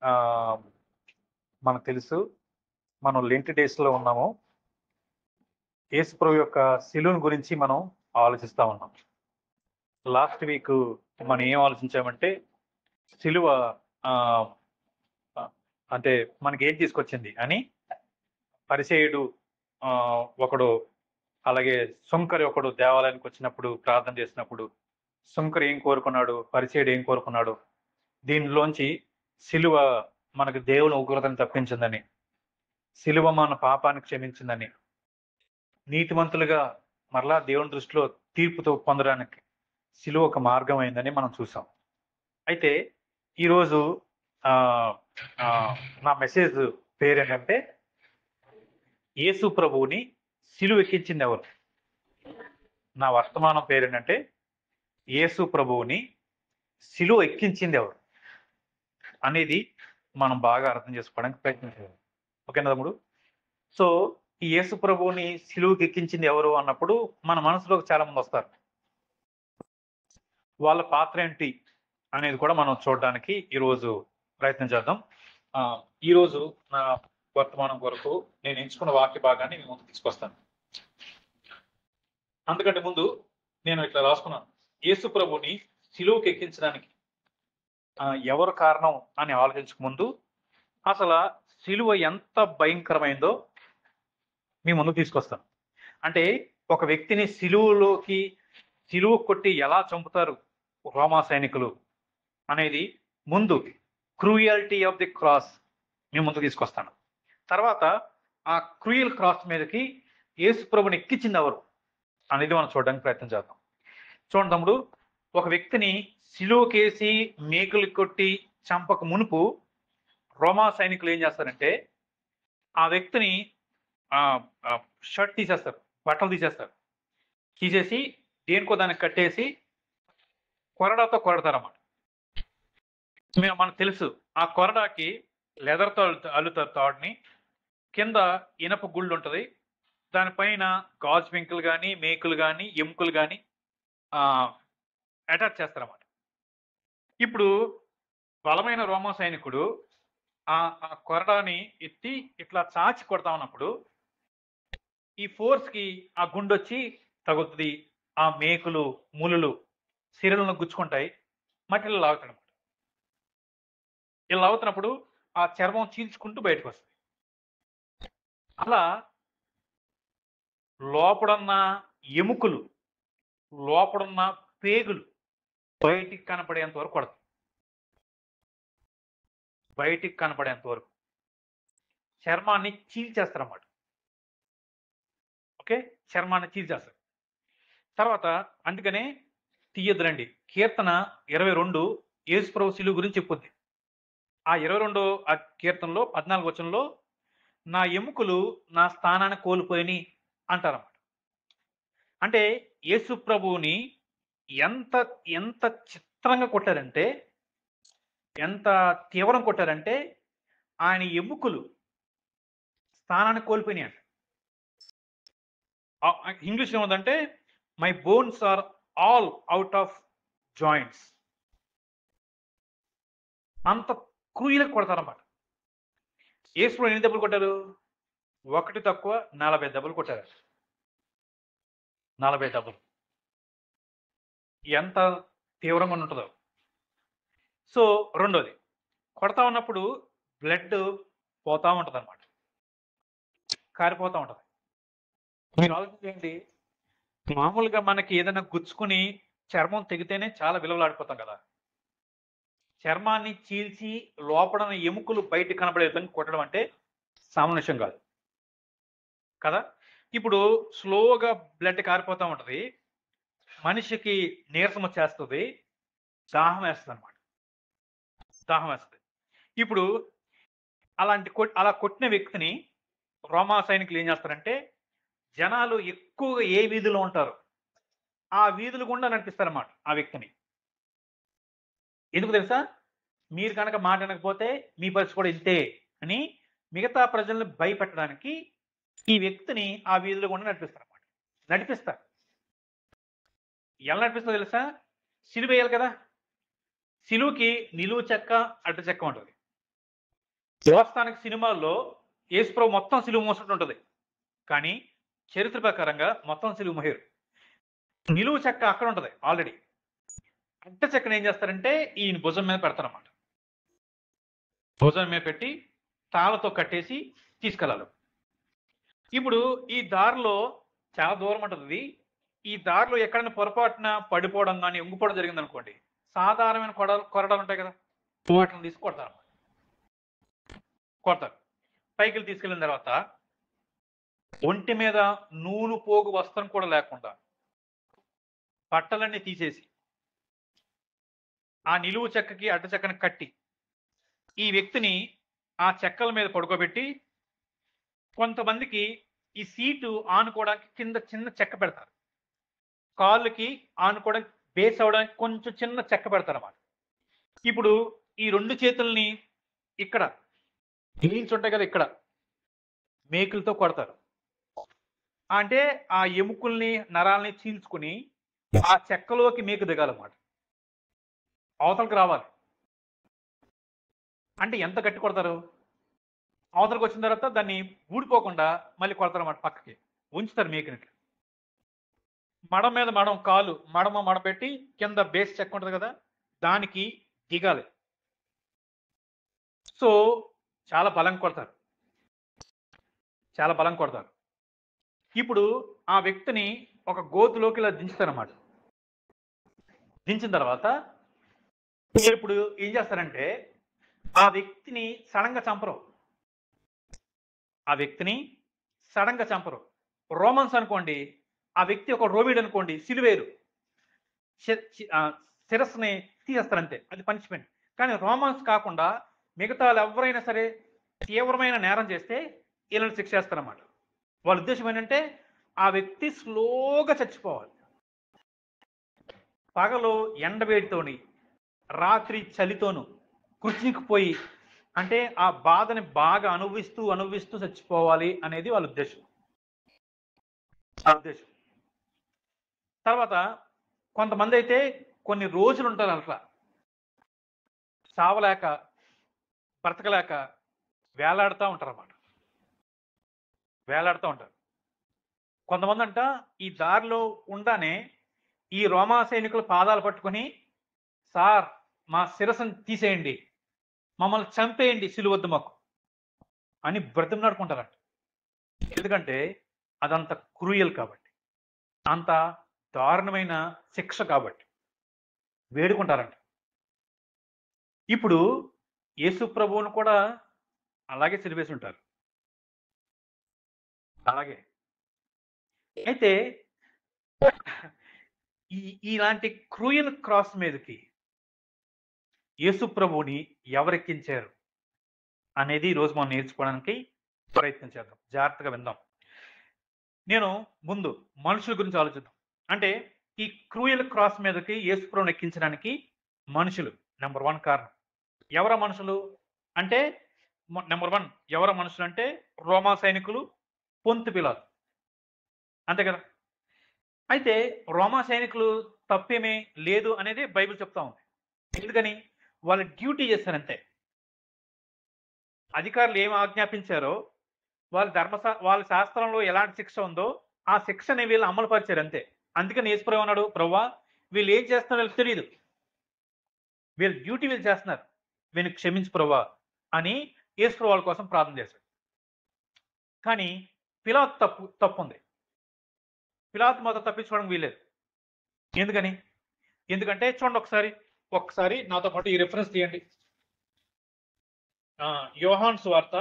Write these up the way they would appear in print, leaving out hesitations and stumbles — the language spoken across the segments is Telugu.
ఆహ్, మనకు తెలుసు. మనం లెంట్ డేస్‌లో ఉన్నాము. యేసుప్రభు యొక్క శిలువను గురించి మనం ఆలోచిస్తా ఉన్నాం. లాస్ట్ వీక్ మనం ఏం ఆలోచించామంటే శిలువ ఆహ్, ఆహ్, అంటే మనకేం తీసుకొచ్చింది అని పరిసయ్యుడు ఒకడు అలాగే సుంకరి ఒకడు దేవాలయానికి వచ్చినప్పుడు ప్రార్థన చేసినప్పుడు సుంకరి ఏం కోరుకున్నాడు? పరిసయ్యుడు ఏం కోరుకున్నాడు? దీనిలోంచి శిలువ మనకు దేవుని ఉగ్రతను తప్పించిందని, శిలువ మన పాపాన్ని క్షమించిందని, నీతిమంతులుగా మరలా దేవుని దృష్టిలో తీర్పుతో పొందడానికి శిలువ ఒక మార్గం అయిందని మనం చూసాం. అయితే ఈరోజు ఆహ్, ఆహ్, నా మెసేజ్ పేరేంటంటే యేసు ప్రభువుని సిలువ ఎక్కించిందెవరు? నా వర్తమానం పేరేంటంటే యేసు ప్రభువుని సిలువ ఎక్కించిందెవరు? అనేది మనం బాగా అర్థం చేసుకోవడానికి ప్రయత్నం చేయాలి. ఓకేనా తమ్ముడు? సో, ఈ యేసు ప్రభువుని సిలువకి ఎక్కించింది ఎవరు అన్నప్పుడు మన మనసులోకి చాలా మందొస్తారు. వాళ్ళ పాత్ర ఏంటి అనేది కూడా మనం చూడడానికి ఈరోజు ప్రయత్నం చేద్దాం. ఈరోజు నా వర్తమానం కొరకు నేను ఎంచుకున్న వాక్య భాగాన్ని మీ ముందుకు తీసుకొస్తాను. అంతకంటే ముందు నేను ఇట్లా రాసుకున్నాను. యేసు ప్రభుని సిలువకి ఎక్కించడానికి ఎవరు కారణం అని ఆలోచించక ముందు అసల సిలువ ఎంత భయంకరమైందో మీ ముందుకు తీసుకొస్తాను. అంటే ఒక వ్యక్తిని సిలువ కొట్టి ఎలా చంపుతారు రోమా సైనికులు అనేది ముందు క్రూయల్టీ ఆఫ్ ది క్రాస్ మీ ముందుకు తీసుకొస్తాను. తర్వాత ఆ క్రూయల్ క్రాస్ మీదకి యేసు ప్రభుని ఎక్కించింది ఎవరు అనేది మనం చూడడానికి ప్రయత్నం చేద్దాం. చూడండి తమ్ముడు, ఒక వ్యక్తిని సిలువకేసి మేకులు కొట్టి చంపక మునుపు రోమా సైనికులు ఏం చేస్తారంటే ఆ వ్యక్తిని షర్ట్ తీసేస్తారు, బట్టలు తీసేస్తారు. తీసేసి దేనికో దానికి కట్టేసి కొరడాతో కొడతారన్నమాట. మనకు తెలుసు ఆ కొరడాకి లెదర్‌తో అల్లుతారు తాడుని. కింద ఇనప గుళ్ళు ఉంటది. దానిపైన గాజు పెంకులు గాని, మేకులు గాని, ఎముకలు గాని అటాచ్ చేస్తారన్నమాట. ఇప్పుడు బలమైన రోమా సైనికుడు ఆ కొరడాని ఎత్తి ఇట్లా చాచి కొడతా ఉన్నప్పుడు ఈ ఫోర్స్‌కి ఆ గుండొచ్చి తగులుతది. ఆ మేకులు, ములులు సిరలను గుచ్చుకుంటాయి. మట్టిలో లాగుతాడన్నమాట. ఇలా లాగుతున్నప్పుడు ఆ చర్మం చీల్చుకుంటూ బయటకొస్తది. అలా లోపడున్న ఎముకలు, లోపడున్న పేగులు బయటికి కనపడేంత వరకు కొడతాం. బయటికి కనపడేంత వరకు. చర్మాన్ని చీల్చేస్తారన్నమాట. ఓకే. చర్మాన్ని చీల్చేస్తారు. తర్వాత అందుకనే తీయొద్దురండి. కీర్తన 22 యేసుప్రభు సిలువ గురించి చెప్పుద్ది. ఆ 22 కీర్తనలో 14 వచనంలో నా ఎముకలు నా స్థానాన్ని కోల్పోయినాయి అంటారన్నమాట. అంటే యేసు ప్రభువుని ఎంత ఎంత చిత్రంగా కొట్టారంటే, ఎంత తీవ్రం కొట్టారంటే ఆయన ఎముకలు స్థానాన్ని కోల్పోయినాయంట. ఇంగ్లీష్‌లో ఏముందంటే my bones are all out of joints. అంత క్రూయల్‌గా కొడతారన్నమాట. యేసు ప్రభు ఎన్ని దెబ్బలు కొట్టారు? 1 తక్కువ 40 దెబ్బలు కొట్టారు. 40 దెబ్బలు. ఎంత తీవ్రంగా ఉంటదో. సో, రెండోది కొడతా ఉన్నప్పుడు బ్లడ్ పోతా ఉంటదన్నమాట. కారిపోతా ఉంటది. మీరు ఆలోచించండి. మామూలుగా మనకి ఏదైనా గుచ్చుకొని చర్మం తెగితేనే చాలా విలవలాడిపోతాం కదా! చర్మాన్ని చీల్చి లోపడున్న ఎముకలు బయట కనబడే విధంగా కొట్టడం అంటే సామాన్య విషయం కాదు. కదా! ఇప్పుడు స్లోగా బ్లడ్ కారిపోతా ఉంటది. మనిషికి నీరసం వచ్చేస్తది. దాహం వేస్తదన్నమాట. దాహం వేస్తది. ఇప్పుడు అలా కొట్టిన వ్యక్తిని రోమా సైనికులు ఏం చేస్తారంటే, జనాలు ఎక్కువగా ఏ వీధిలో ఉంటారో, ఆ వీధుల గుండా నడిపిస్తారన్నమాట ఆ వ్యక్తిని. ఎందుకు తెలుసా? మీరు గనక మాట వినకపోతే మీ పరిస్థితి కూడా ఇంతే అని మిగతా ప్రజల్ని భయపెట్టడానికి ఈ వ్యక్తిని ఆ వీధుల గుండా నడిపిస్తారన్నమాట. నడిపిస్తారు. ఎలా నడిపిస్తారో తెలుసా? సిలువేయాలి కదా! సిలువకి నిలువు చెక్క, అడ్డు చెక్క ఉంటది. దేవస్థానక సినిమాల్లో యేసుప్రభు మొత్తం సిలువ మోసుకుంటుంటది. కానీ చరిత్ర ప్రకారంగా మొత్తం సిలువ మోయరు. నిలువు చెక్క అక్కడ ఉంటది ఆల్రెడీ. అడ్డ చెక్కను ఏం చేస్తారంటే ఈయన భుజం మీద పెడతారన్నమాట. భుజం మీద పెట్టి తాళ్ళతో కట్టేసి తీసుకెళ్ళాలి. ఇప్పుడు ఈ దారిలో చాలా దూరం ఉంటది. ఈ దారిలో ఎక్కడైనా పొరపాటున పడిపోవడం గాని, ఉంగిపోవడం జరిగిందనుకోండి, సాధారణమైన కొరడాలు ఉంటాయి కదా! వాటిని తీసి కొడతారన్నమాట. కొడతారు. పైకెళ్ళి తీసుకెళ్ళిన తర్వాత ఒంటి మీద నూలు పోగు వస్త్రం కూడా లేకుండా బట్టలన్నీ తీసేసి ఆ నిలువు చెక్కకి అడ్డ చెక్కని కట్టి ఈ వ్యక్తిని ఆ చెక్కల మీద పడుకోబెట్టి కొంతమందికి ఈ సీటు ఆనుకోవడానికి కింద చిన్న చెక్క పెడతారు. కాళ్ళకి ఆనుకోవడానికి బేస్ అవడానికి కొంచెం చిన్న చెక్క పెడతారన్నమాట. ఇప్పుడు ఈ 2 చేతుల్ని ఇక్కడ హీల్స్ ఉంటాయి కదా, ఇక్కడ మేకులతో కొడతారు. అంటే ఆ ఎముకల్ని, నరాల్ని చీల్చుకుని ఆ చెక్కలోకి మేకు దిగాలన్నమాట. అవతలకి రావాలి. అంటే ఎంత గట్టి కొడతారు? అవతలకి వచ్చిన తర్వాత దాన్ని ఊడిపోకుండా మళ్ళీ కొడతారన్నమాట పక్కకి. ఉంచుతారు మేకుని. మడం మీద మడం, కాలు మడ పెట్టి కింద బేస్ చెక్క ఉంటుంది కదా, దానికి దిగాలి. సో చాలా బలం కొడతారు. చాలా బలం కొడతారు. ఇప్పుడు ఆ వ్యక్తిని ఒక గోతులోకి ఇలా దించుతారన్నమాట. దించిన తర్వాత ఇప్పుడు ఏం చేస్తారంటే ఆ వ్యక్తిని సడన్గా చంపరు. ఆ వ్యక్తిని సడన్గా చంపరు. రోమన్స్ అనుకోండి, ఆ వ్యక్తి ఒక రోమిడ్ అనుకోండి, సిలువేరు శిరస్సుని తీసేస్తారంతే, అది పనిష్మెంట్. కానీ రోమన్స్ కాకుండా మిగతా ఎవరైనా సరే తీవ్రమైన నేరం చేస్తే వీళ్ళని శిక్ష చేస్తారన్నమాట. వాళ్ళ ఉద్దేశం ఏంటంటే ఆ వ్యక్తి స్లోగా చచ్చిపోవాలి. పగలు ఎండవేడితోని, రాత్రి చలితోను కృషికిపోయి, అంటే ఆ బాధని బాగా అనుభవిస్తూ చచ్చిపోవాలి అనేది వాళ్ళ ఉద్దేశం. తర్వాత కొంతమంది అయితే కొన్ని రోజులు ఉంటారు అట్లా చావలేక, బ్రతకలేక వేలాడుతూ ఉంటారన్నమాట. వేలాడుతూ ఉంటారు. కొంతమంది అంట ఈ దారిలో ఉండగానే ఈ రోమా సైనికుల పాదాలు పట్టుకొని, సార్ మా శిరస్సును తీసేయండి, మమ్మల్ని చంపేయండి, సిలువద్దు మాకు అని బ్రతిమలాడుకుంటారంట. ఎందుకంటే అదంత క్రూయల్ కాబట్టి, అంత దారుణమైన శిక్ష కాబట్టి వేడుకుంటారంట. ఇప్పుడు యేసు ప్రభువును కూడా అలాగే సిలువేసి ఉంటారు. అలాగే అయితే ఇలాంటి క్రూయల్ క్రాస్ మీదకి యేసు ప్రభువుని ఎవరెక్కించారు అనేది ఈరోజు మనం నేర్చుకోవడానికి ప్రయత్నం చేద్దాం. జాగ్రత్తగా విందాం. నేను ముందు మనుషుల గురించి ఆలోచిద్దాం. అంటే ఈ క్రూయల్ క్రాస్ మీదకి యేసు ప్రభువుని ఎక్కించడానికి మనుషులు నెంబర్ 1 కారణం. ఎవరా మనుషులు అంటే, నెంబర్ 1 ఎవరా మనుషులు అంటే రోమా సైనికులు, పొంతు పిలాతు. అంతే కదా. అయితే రోమా సైనికులు తప్పేమీ లేదు అనేది బైబిల్ చెప్తా ఉంది. ఎందుకని? వాళ్ళు డ్యూటీ చేశారంతే. అధికారులు ఏమి ఆజ్ఞాపించారో, వాళ్ళ శాస్త్రంలో ఎలాంటి శిక్ష ఉందో ఆ శిక్షని వీళ్ళు అమలు పరిచారు అంతే. అందుకని యేసుప్రభు అన్నాడు, ప్రభువా వీళ్ళు ఏం చేస్తున్నారో వీళ్ళకి తెలియదు, వీళ్ళ డ్యూటీ వీళ్ళు చేస్తున్నారు, వీళ్ళని క్షమించు ప్రభువా అని యేసుప్రభు వాళ్ళ కోసం ప్రార్థన చేశాడు. కానీ పిలాతు తప్పు ఉంది. పిలాతు మాత్రం తప్పించుకోవడం వీలేదు. ఎందుకని? ఎందుకంటే చూడండి, ఒక్కసారి నాతో పాటు ఈ రిఫరెన్స్ తీయండి. యోహాను సువార్త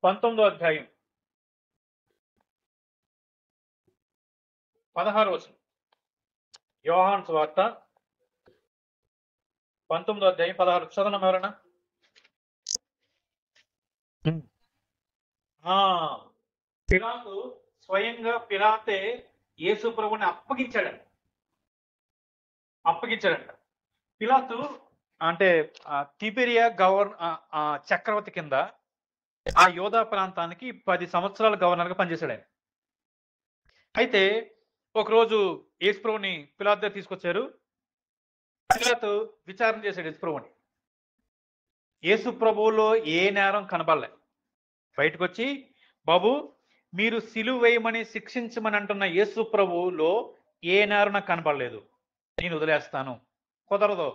19వ అధ్యాయం 16వ వచనం. యోహాను సువార్త 19వ అధ్యాయం 16. చదవడం ఎవరన్నా? పిలాతు స్వయంగా పిలాతే యేసు ప్రభువుని అప్పగించాడంట. పిలాతు అంటే తిబెరియా చక్రవర్తి కింద ఆ యోధా ప్రాంతానికి 10 సంవత్సరాలు గవర్నర్గా పనిచేశాడు ఆయన. అయితే ఒకరోజు యేసు ప్రభువుని పిలాతు దగ్గర తీసుకొచ్చారు. పిలాతు విచారణ చేశాడు యేసుప్రభుని. యేసుప్రభువులో ఏ నేరం కనబడలే. బయటకు వచ్చి, బాబు మీరు సిలువ వేయమని శిక్షించమని అంటున్న యేసుప్రభువులో ఏ నేరం నాకు కనబడలేదు, నేను వదిలేస్తాను. కుదరదు.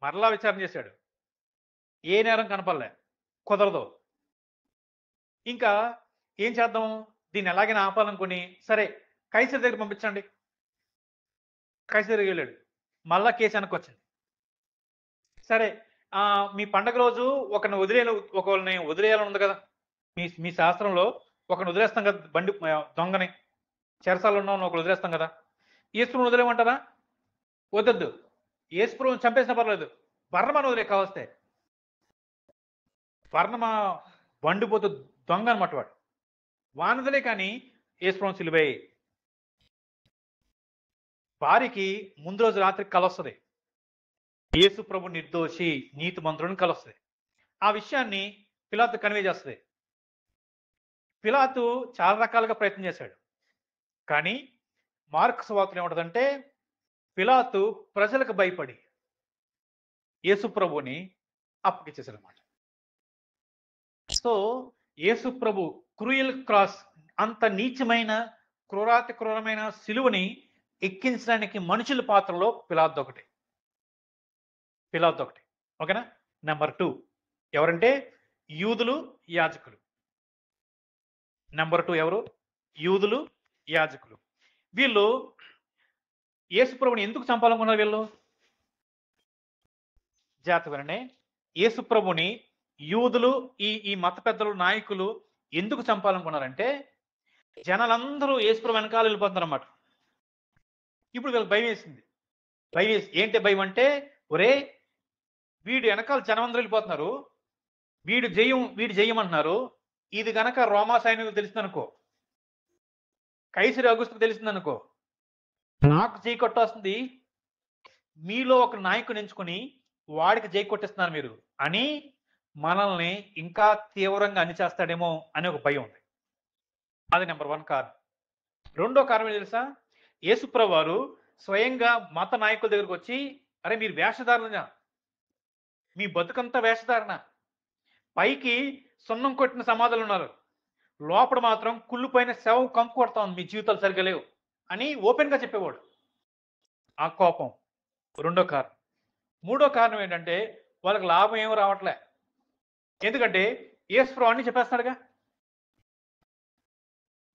మరలా విచారణ చేశాడు, ఏ నేరం కనపడలే, కుదరదు. ఇంకా ఏం చేద్దాం, దీన్ని ఎలాగైనా ఆపాలనుకుని, సరే కైసర్ దగ్గర పంపించండి. కైసర్ దగ్గరికి వెళ్ళాడు. మళ్ళా కేసు వెనక్కి వచ్చింది. సరే మీ పండగ రోజు ఒకరిని వదిలేయాలని ఉంది కదా, మీ శాస్త్రంలో ఒకరిని వదిలేస్తాం కదా, బండి దొంగని చెరసాలలో ఉన్న ఒకరు వదిలేస్తాం కదా, యేసుప్రభుని వదిలేయమంటారా? వద్దొద్దు. యేసుప్రభుని చంపేసినా పర్లేదు, బర్నబాను వదిలే కావస్తే. బర్నబా బండిపోతూ దొంగ అనమాట వాడు, వానదలే. కానీ యేసుప్రభుని సిలువే. భార్యకి ముందు రోజు రాత్రి కలొస్తుంది, యేసుప్రభు నిర్దోషి నీతిమంతుడిని కలొస్తుంది. ఆ విషయాన్ని పిలాతు కన్వే చేస్తుంది. పిలాతు చాలా రకాలుగా ప్రయత్నం చేశాడు. కానీ మార్కు సువార్తలో ఏముంటుందంటే, పిలాతు ప్రజలకు భయపడి యేసుప్రభుని అప్పగించేశాడు అన్నమాట. సో యేసుప్రభు క్రూయల్ క్రాస్, అంత నీచమైన క్రూరాతి క్రూరమైన సిలువని ఎక్కించడానికి మనుషుల పాత్రలో పిలాతు ఒకటి. ఓకేనా? నెంబర్ 2 ఎవరంటే యూదులు, యాజకులు. నెంబర్ 2 ఎవరు? యూదులు, యాజకులు. వీళ్ళు యేసుప్రభుని ఎందుకు చంపాలనుకున్నారు? వీళ్ళు జాగ్రత్తగానే, యేసుప్రభుని యూదులు, ఈ మత పెద్దలు, నాయకులు ఎందుకు చంపాలనుకున్నారంటే, జనాలందరూ యేసుప్రభు వెనకాల వెళ్ళిపోతున్నారు అన్నమాట. ఇప్పుడు వీళ్ళకి భయం వేసింది. ఏంటి భయం అంటే, ఒరే వీడు వెనకాల జనమందరూ వెళ్ళిపోతున్నారు, వీడు జయమంటున్నారు, ఇది గనక రోమా సైనికులకు తెలిసిందనుకో, కైసరి అగుస్తుకు తెలిసిందనుకో, నాకు జై కొట్టొస్తుంది, మీలో ఒక నాయకుని ఎంచుకొని వాడికి జై కొట్టిస్తున్నారు మీరు అని మనల్ని ఇంకా తీవ్రంగా అణిచేస్తాడేమో అనే ఒక భయం ఉంది. అది నెంబర్ 1 కారణం. రెండో కారణం ఏం తెలుసా? యేసుప్రభు వారు స్వయంగా మత నాయకుల దగ్గరకు వచ్చి, అరే మీరు వేషధారణ, మీ బతుకంతా వేషధారణ, పైకి సున్నం కొట్టిన సమాధులు ఉన్నారు, లోపల మాత్రం కుళ్ళిపోయిన శవం కంపు కొడతా ఉంది, మీ జీవితాలు సరిగ్గా లేవు అని ఓపెన్ గా చెప్పేవాడు. ఆ కోపం రెండో కారణం. మూడో కారణం ఏంటంటే, వాళ్ళకి లాభం ఏమీ రావట్లే. ఎందుకంటే యేసుప్రభు అన్ని చెప్పేస్తున్నాడుగా,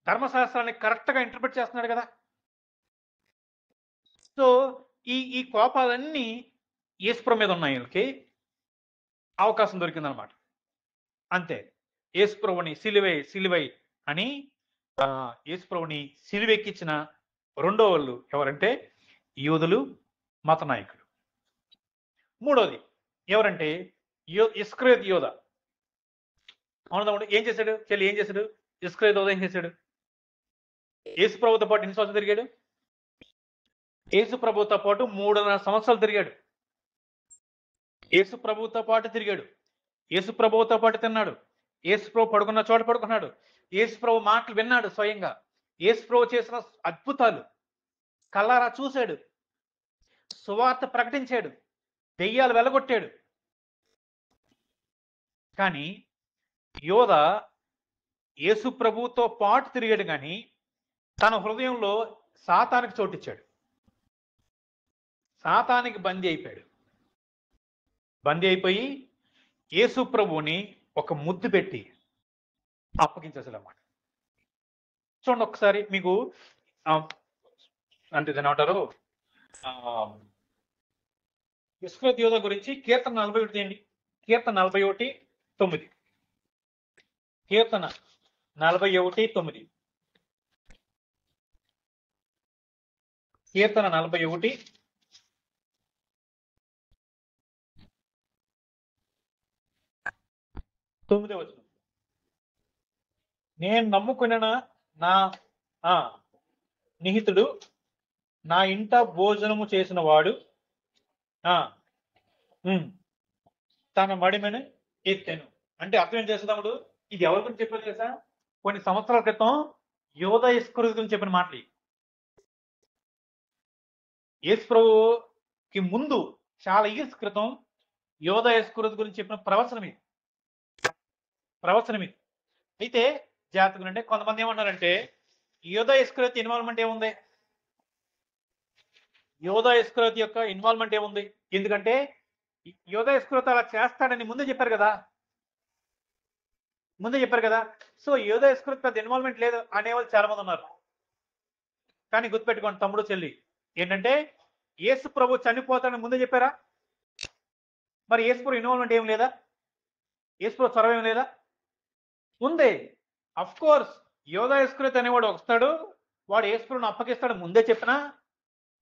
ధర్మశాస్త్రాన్ని కరెక్ట్గా ఇంటర్ప్రిట్ చేస్తున్నాడు కదా. సో ఈ కోపాలన్నీ యేసుప్రభు మీద ఉన్నాయి. వీళ్ళకి అవకాశం దొరికిందనమాట. అంతే. యేసుప్రభుని సిలువై అని యేసుప్రభుని సిలువెక్కించిన రెండో వాళ్ళు ఎవరంటే యూదులు, మత నాయకులు. మూడోది ఎవరంటే ఇస్కరియోతు యోధ. అవునదమ్ముడు ఏం చేశాడు? ఏం చేశాడు? ఇస్కరియోతు యోధ ఏం చేశాడు? యేసుప్రభుతో పాటు ఎన్ని సంవత్సరాలు తిరిగాడు? యేసుప్రభుతో పాటు 3.5 సంవత్సరాలు తిరిగాడు. యేసుప్రభుతో పాటు తిరిగాడు, యేసుప్రభుతో పాటు తిన్నాడు, యేసుప్రభు పడుకున్న చోట పడుకున్నాడు, యేసుప్రభు మాటలు విన్నాడు, స్వయంగా యేసుప్రభు చేసిన అద్భుతాలు కళ్ళారా చూశాడు, సువార్త ప్రకటించాడు, దెయ్యాలు వెలగొట్టాడు. కానీ యోధ యేసుప్రభుతో పాటు తిరిగాడు, కానీ తన హృదయంలో సాతానికి చోటిచ్చాడు. సాతానికి బందీ అయిపోయాడు. బందీ అయిపోయి యేసుప్రభుని ఒక ముద్దు పెట్టి అప్పగించేసాడు అన్నమాట. చూడండి ఒకసారి, మీకు అంటే దాని ఏమంటారు, ఇస్కరియోతు యోధ గురించి కీర్తన 41 చేయండి. కీర్తన 41:9. కీర్తన 41:9. కీర్తన 41:9. నేను నమ్ముకున్న నా స్నేహితుడు నా ఇంట భోజనము చేసిన వాడు తన మడిమని ఎత్తాను. అంటే అర్థం ఏం చేస్తాడు? ఇది ఎవరి గురించి చెప్పారు తెలుసా? కొన్ని సంవత్సరాల క్రితం యోధ ఇస్కరియోతు గురించి చెప్పిన మాటలు. యేసు ప్రభు కి ముందు చాలా ఇయర్స్ క్రితం యోధా ఇస్కరియోతు గురించి చెప్పిన ప్రవచనం ఇది. అయితే జాగ్రత్తగా అంటే కొంతమంది ఏమన్నారంటే యోధా ఇస్కరియోతు ఇన్వాల్వ్మెంట్ ఏముంది? యోధా ఇస్కరియోతు యొక్క ఇన్వాల్వ్మెంట్ ఏముంది? ఎందుకంటే యోధా ఇస్కరియోతు అలా చేస్తాడని ముందే చెప్పారు కదా. సో యోధా ఇస్కరియోతు పెద్ద ఇన్వాల్వ్మెంట్ లేదు అనేవాళ్ళు చాలా మంది ఉన్నారు. కానీ గుర్తుపెట్టుకోండి తమ్ముడు చెల్లి, ఏంటంటే యేసు ప్రభు చనిపోతాడని ముందే చెప్పారా? మరి యేసు ప్రభు ఇన్వాల్వ్మెంట్ ఏం లేదా? యేసు ప్రభు చొరవ ఏం లేదా? ఉంది. అఫ్ కోర్స్ యోధా ఇస్కరియోతు అనేవాడు వస్తాడు, వాడు యేసు ప్రభువుని అప్పగిస్తాడు ముందే చెప్పినా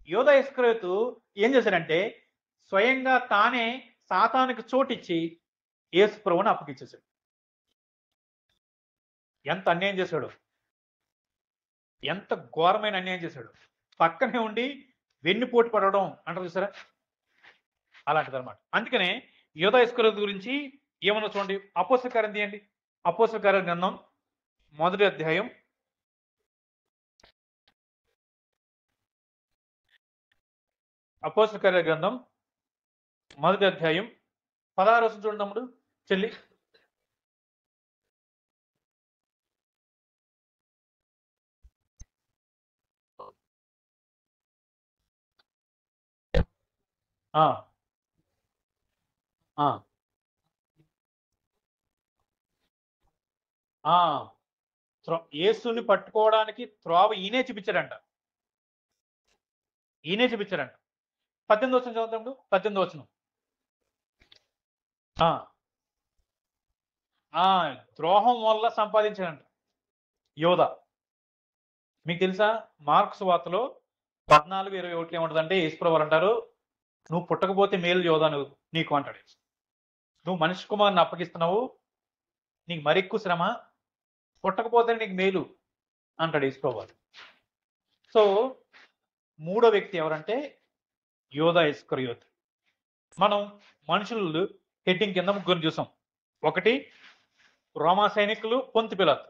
యోధా ఇస్కరియోతు ఏం చేశాడంటే స్వయంగా తానే సాతానుకి చోటిచ్చి యేసు ప్రభువుని అప్పగించేశాడు. ఎంత అన్యాయం చేశాడు, ఎంత ఘోరమైన అన్యాయం చేశాడు. పక్కనే ఉండి వెన్నుపోటు పడడం అంటారు చూసారా, అలాంటిది అనమాట. అందుకనే యోధా ఇస్కరియోతు గురించి ఏమన్నా చూడండి. అపోస్తల కార్యం తీయండి. అపోస్తల కార్యం గ్రంథం 1వ అధ్యాయం. అపోస్తల కార్య గ్రంథం 1వ అధ్యాయం 16వ వచనం చూడండి తమ్ముడు చెల్లి. యేసుని పట్టుకోవడానికి త్రోవ ఈయనే చూపించాడంట. 18వ వచనం చదువుతాడు. 18వ వచనం. ద్రోహం వల్ల సంపాదించాడంట యోధా. మీకు తెలుసా మార్క్స్ వార్తలో 14:21 ఏముంటదంటే యేసుప్రభు అంటారు, నువ్వు పుట్టకపోతే మేలు యోధా నీకు అంటాడు. నువ్వు మనిషి కుమారుని అప్పగిస్తున్నావు, నీకు మరెక్కువ శ్రమ, పుట్టకపోతే నీకు మేలు అంటాడు యేసుప్రభు. సో మూడో వ్యక్తి ఎవరంటే యోధా ఇస్కరియోతు. మనం మనుషులు హెడ్డింగ్ కింద ముగ్గురు చూసాం. ఒకటి రోమా సైనికులు, పొంతి పిలాతు.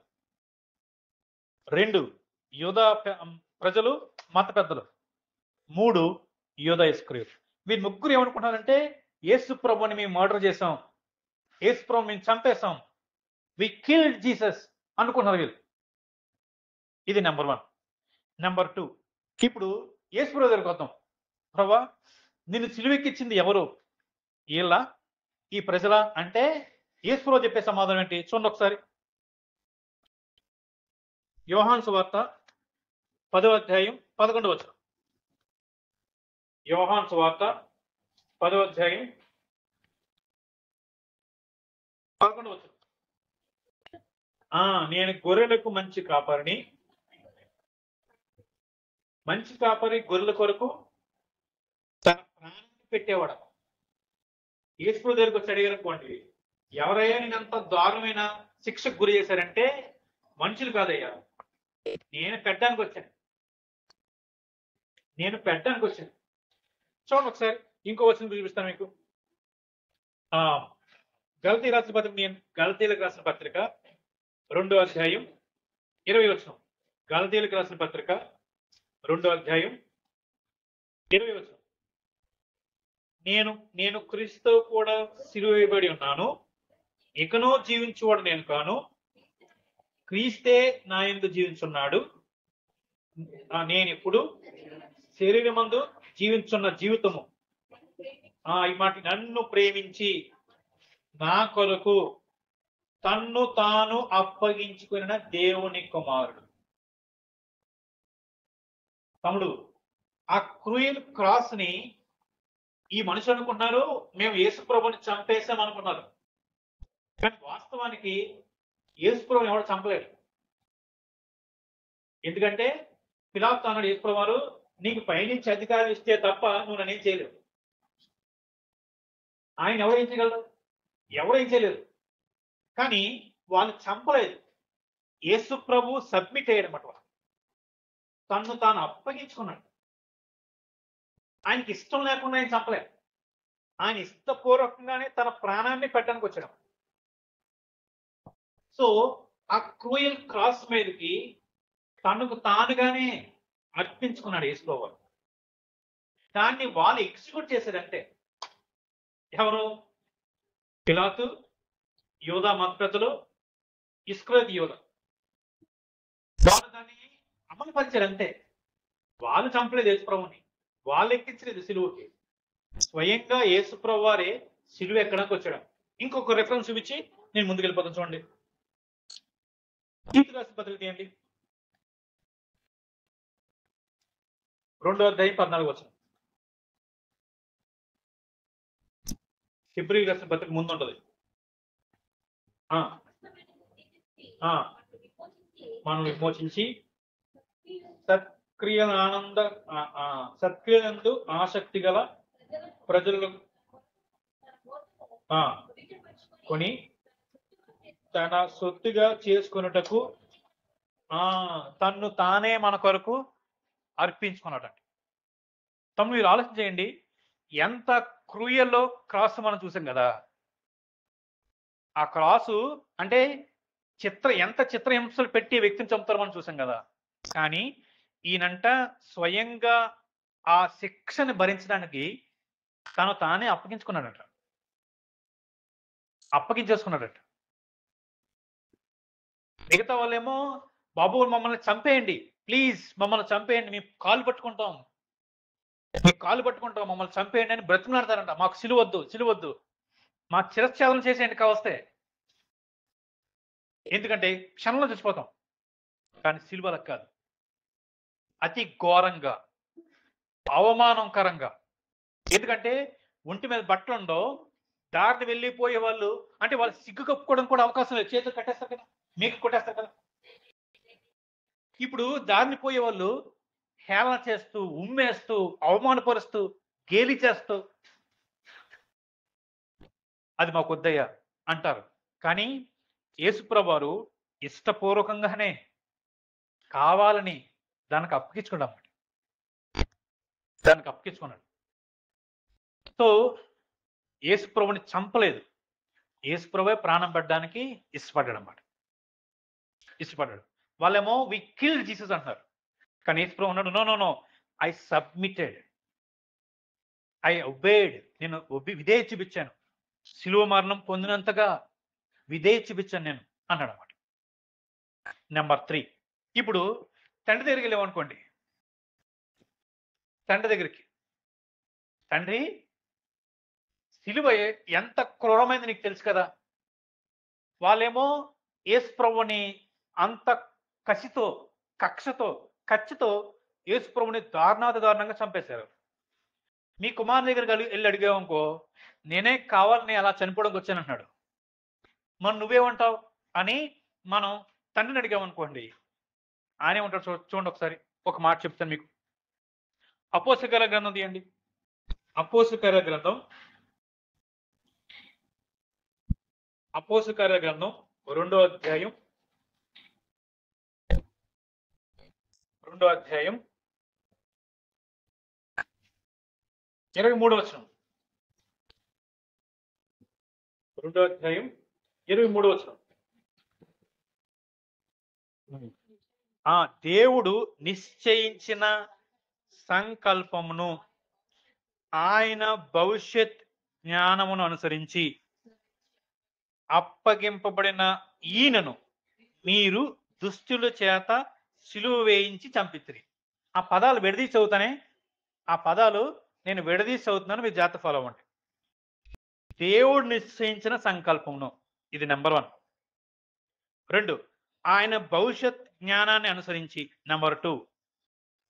2 యోధా ప్రజలు, మత పెద్దలు. 3 యోధా ఇస్కరియోతు. వీరు ముగ్గురు ఏమనుకుంటున్నారంటే యేసు ప్రభుని మేము మర్డర్ చేసాం, యేసు ప్రభు మేము చంపేశాం, వి కిల్డ్ జీసస్ అనుకున్నారు వీళ్ళు. ఇది నెంబర్ 1. నెంబర్ 2, ఇప్పుడు యేసు ప్రభు దగ్గరికి వద్దాం. ప్రభా నిన్ను సిలువెక్కించింది ఎవరు? వీళ్ళ ఈ ప్రజల అంటే యేసు ప్రభు చెప్పే సమాధానం ఏంటి చూడండి ఒకసారి. యోహాను సువార్త 10వ అధ్యాయం 11వ వచనం. యోహాను సువార్త 10వ అధ్యాయం 11వ వచనం. నేను గొర్రెలకు మంచి కాపరిని, మంచి కాపరి గొర్రెల కొరకు తన ప్రాణాన్ని పెట్టేవాడు. యేసు ప్రభు దగ్గరికి వచ్చి అడిగారనుకోండి, ఎవరైనా నేనంత దారుణమైన శిక్షకు గురి చేశారంటే మనుషులు కాదయ్యా, నేను పెట్టడానికి వచ్చాను. చూడండి ఒకసారి ఇంకో వచనం చూపిస్తాను మీకు. గలతీయులకు రాసిన పత్రిక 2వ అధ్యాయం 20వ వచనం. గలతీయులకు రాసిన పత్రిక 2వ అధ్యాయం 20వ వచనం. నేను క్రీస్తుతో కూడా సిలువ వేయబడి ఉన్నాను, ఇకనో జీవించువాడు నేను కాను, క్రీస్తే నా యందు జీవించున్నాడు. నేను ఇప్పుడు శరీరమందు జీవించున్న జీవితము ఈ మాట నన్ను ప్రేమించి నా కొరకు తన్ను తాను అప్పగించుకున్న దేవుని కుమారుడు. తమ్ముడు, ఆ క్రూయల్ క్రాస్ ని ఈ మనుషులు అనుకున్నారు మేము యేసు ప్రభుని చంపేసాం అనుకున్నారు. కానీ వాస్తవానికి యేసు ప్రభుని ఎవరు చంపలేడు. ఎందుకంటే పిలాతు అన్నాడు యేసు ప్రభు వారు, నీకు పైనుంచి అధికారం ఇస్తే తప్ప నువ్వు నన్నేం చేయలేవు. ఆయన ఎవరేం చేయగలరు? ఎవరేం చేయలేరు. కానీ వాళ్ళు చంపలేదు. యేసు ప్రభు సబ్మిట్ అయ్యాడన్నమాట. తను తాను అప్పగించుకున్నాడు. ఆయనకి ఇష్టం లేకుండా ఆయన చంపలేదు. ఆయన ఇష్టపూర్వకంగానే తన ప్రాణాన్ని పెట్టడానికి వచ్చాడు. సో ఆ క్రూయల్ క్రాస్ మీదకి తనకు తానుగానే అర్పించుకున్నాడు యేసు ప్రభు. దాన్ని వాళ్ళు ఎగ్జిక్యూట్ చేశారంటే ఎవరు? పిలాతు, యోధా మతపెద్దలు, ఇస్కరియోతు యోధా. వాళ్ళు దాన్ని అమలు పరిచారంటే. వాళ్ళు చంపలేదు యేసుప్రభుని, వాళ్ళు ఎక్కించలేదు సిలువకి. స్వయంగా యేసుప్రభు వారే సిలువ ఎక్కడానికి వచ్చాడు. ఇంకొక రెఫరెన్స్ చూపించి నేను ముందుకు వెళ్ళిపోతాను. చూడండి, తీతు రాసిన పత్రిక తీయండి, 2వ అధ్యాయం 14 వచనం. హెబ్రీ రాసిన పత్రిక ముందు ఉంటుంది. మనం విమోచించి సత్క్రియలందు ఆసక్తి గల ప్రజలను కొని తన సొత్తుగా చేసుకున్నటకు తన్ను తానే మన కొరకు అర్పించుకున్నాడండి. తమ్ముడు మీరు ఆలోచన చేయండి, ఎంత క్రూయల్లో క్రాస్ మనం చూసాం కదా. ఆ క్రాసు అంటే ఎంత చిత్రహింసలు పెట్టి వ్యక్తిని చంపుతారో మనం చూసాం కదా. కానీ ఈయనంట స్వయంగా ఆ శిక్షని భరించడానికి తను తానే అప్పగించేసుకున్నాడట. మిగతా వాళ్ళేమో బాబు మమ్మల్ని చంపేయండి, ప్లీజ్ మమ్మల్ని చంపేయండి, మేము కాలు పట్టుకుంటాం, మమ్మల్ని చంపేయండి అని బ్రతిమలాడతారంట. మాకు సిలువద్దు, మా చిరఛేదనం చేసేయండి కావస్తే, ఎందుకంటే క్షణంలో చచ్చిపోతాం. కానీ సిలువలకు కాదు, అతి ఘోరంగా, అవమానంకరంగా. ఎందుకంటే ఒంటి మీద బట్టలు ఉండో, దారిని వెళ్ళిపోయే వాళ్ళు అంటే వాళ్ళు సిగ్గు కప్పుకోవడం కూడా అవకాశం లేదు, చేతులు కట్టేస్తారు కదా, మీకు కొట్టేస్తారు కదా. ఇప్పుడు దారిని పోయే వాళ్ళు హేళన చేస్తూ, ఉమ్మేస్తూ, అవమానపరుస్తూ, గేలి చేస్తూ అది మాకు వద్దయ్యా అంటారు. కానీ యేసుప్రభు వారు ఇష్టపూర్వకంగానే కావాలని దానికి అప్పగించుకున్నాడు. సో యేసుప్రభుని చంపలేదు, యేసుప్రభువే ప్రాణం పెట్టడానికి ఇష్టపడ్డాడు. వాళ్ళేమో వి కిల్డ్ జీసస్ అంటున్నారు. కానీ యేసుప్రభు అన్నాడు, no, I submitted, I obeyed, నేను విధేయత చూపించాను, శిలువ మరణం పొందినంతగా విధేయత చూపించాను నేను అన్నాడు అన్నమాట. నెంబర్ 3, ఇప్పుడు తండ్రి దగ్గరికి వెళ్ళామనుకోండి. తండ్రి సిలువ ఎంత క్రూరమైంది నీకు తెలుసు కదా. వాళ్ళేమో యేసుప్రభుని అంత కక్షతో యేసుప్రభుని దారుణంగా చంపేశారు. మీ కుమారుని దగ్గర వెళ్ళి అడిగామనుకో, నేనే కావాలని అలా చనిపోవడానికి వచ్చానంటున్నాడు, మరి నువ్వేమంటావు అని మనం తండ్రిని అడిగామనుకోండి, ఆయన ఏమంటాడు చూడండి. ఒకసారి ఒక మాట చెప్తాను మీకు. అపోస్తలుల గ్రంథం తీయండి, అపోస్తలుల గ్రంథం 2వ అధ్యాయం 23వ వచనం. 2వ అధ్యాయం 23వ వచనం. దేవుడు నిశ్చయించిన సంకల్పమును ఆయన భవిష్యత్ జ్ఞానమును అనుసరించి అప్పగింపబడిన ఈయనను మీరు దుష్టుల చేత సిలువ వేయించి చంపితిరి. ఆ పదాలు విడదీసి చదువుతానే, నేను విడదీసి చదువుతున్నాను, మీరు జాగ్రత్త ఫాలో అవ్వండి. దేవుడు నిశ్చయించిన సంకల్పమును, ఇది నెంబర్ 1. 2, ఆయన భవిష్యత్ జ్ఞానాన్ని అనుసరించి. నెంబర్ 2,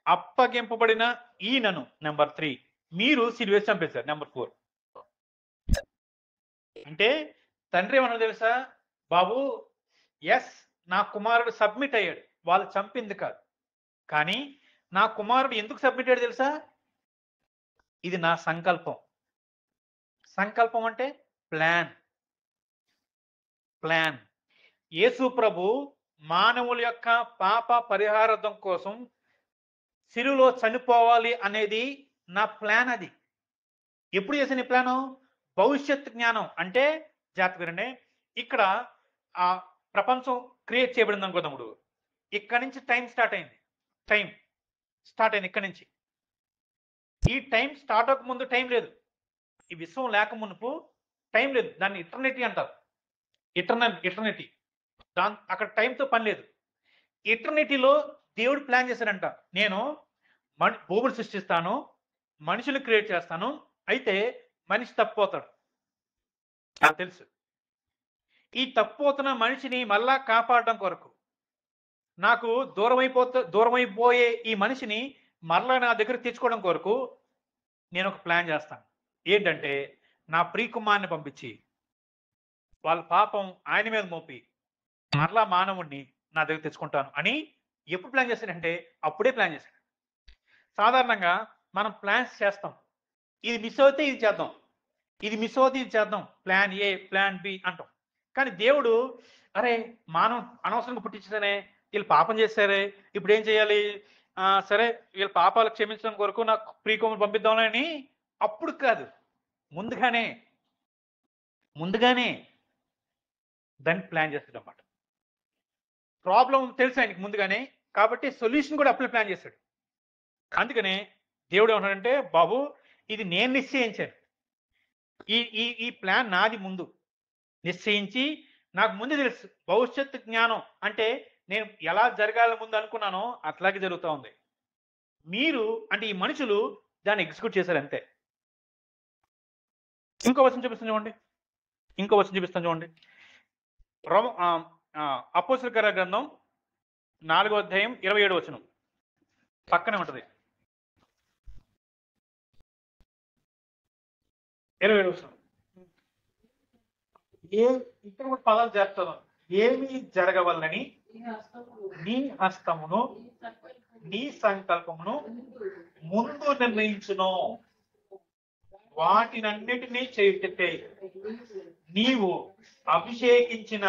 అప్పగింపబడిన ఈయనను. నెంబర్ 3, మీరు సిలువ వేసి చంపేశారు. నెంబర్ 4. అంటే తండ్రి ఏమన్నా తెలుసా, బాబు ఎస్ నా కుమారుడు సబ్మిట్ అయ్యాడు, వాళ్ళు చంపింది కాదు, కానీ నా కుమారుడు ఎందుకు సబ్మిట్ అయ్యాడు తెలుసా, ఇది నా సంకల్పం. అంటే ప్లాన్. యేసు ప్రభు మానవుల యొక్క పాప పరిహారార్థం కోసం సిలువలో చనిపోవాలి అనేది నా ప్లాన్. అది ఎప్పుడు చేసిన ప్లాను? భవిష్యత్ జ్ఞానం. అంటే జాగ్రత్త వినండి, ఇక్కడ ఆ ప్రపంచం క్రియేట్ చేయబడింది అనుకో తమ్ముడు, ఇక్కడి నుంచి టైం స్టార్ట్ అయింది. ఇక్కడి నుంచి ఈ టైం స్టార్ట్ అవ్వక ముందు టైం లేదు. ఈ విశ్వం లేక మునుపు టైం లేదు. దాన్ని ఇటర్నిటీ అంటారు. ఇటర్నిటీ. అక్కడ టైంతో పని లేదు. ఇటర్నిటీలో దేవుడు ప్లాన్ చేశాడంట. నేను భూమిని సృష్టిస్తాను, మనుషులు క్రియేట్ చేస్తాను. అయితే మనిషి తప్పిపోతాడు. నాకు తెలుసు. ఈ తప్పిపోతున్న మనిషిని మళ్ళా కాపాడడం కొరకు, నాకు దూరమైపోయే ఈ మనిషిని మరలా నా దగ్గర తెచ్చుకోవడం కొరకు నేను ఒక ప్లాన్ చేస్తాను. ఏంటంటే, నా ప్రియకుమారుని పంపించి వాళ్ళ పాపం ఆయన మీద మోపి మరలా మానవుడిని నా దగ్గర తెచ్చుకుంటాను అని ఎప్పుడు ప్లాన్ చేశాడంటే అప్పుడే ప్లాన్ చేశాడు. సాధారణంగా మనం ప్లాన్స్ చేస్తాం. ఇది మిస్ అవుతే ఇది చేద్దాం, ఇది మిస్ అవుతే ఇది చేద్దాం, ప్లాన్ ఏ ప్లాన్ బి అంటాం. కానీ దేవుడు, అరే మానవం అనవసరంగా పుట్టించానే, వీళ్ళు పాపం చేశారే, ఇప్పుడు ఏం చేయాలి, సరే వీళ్ళ పాపాలు క్షమించడం కొరకు నాకు ప్రియకుమారుని పంపిద్దామని అప్పుడు కాదు, ముందుగానే దాన్ని ప్లాన్ చేస్తాడు అన్నమాట. ప్రాబ్లం తెలుసు ఆయనకి ముందుగానే, కాబట్టి సొల్యూషన్ కూడా అప్పుడే ప్లాన్ చేశాడు. అందుకనే దేవుడు ఏమన్నాడంటే, బాబు ఇది నేను నిశ్చయించాను, ఈ ఈ ఈ ప్లాన్ నాది ముందు నిశ్చయించి నాకు ముందు తెలుసు. భవిష్యత్తు జ్ఞానం అంటే నేను ఎలా జరగాల ముందు అనుకున్నానో అట్లాగే జరుగుతూ ఉంది. మీరు అంటే ఈ మనుషులు దాన్ని ఎగ్జిక్యూట్ చేశారు అంతే. ఇంకో వచనం చూపిస్తాను చూడండి. అపోస్తలుల కార్యాల గ్రంథం 4వ అధ్యాయం 27వ వచనం పక్కనే ఉంటది. 27వ వచనం. ఇక్కడ కూడా పదాలు చేస్తాను. ఏమి జరగవల్లని నీ హస్తమును నీ సంకల్పమును ముందు నిర్ణయించును, వాటినన్నిటినీ చేయుటకై నీవు అభిషేకించిన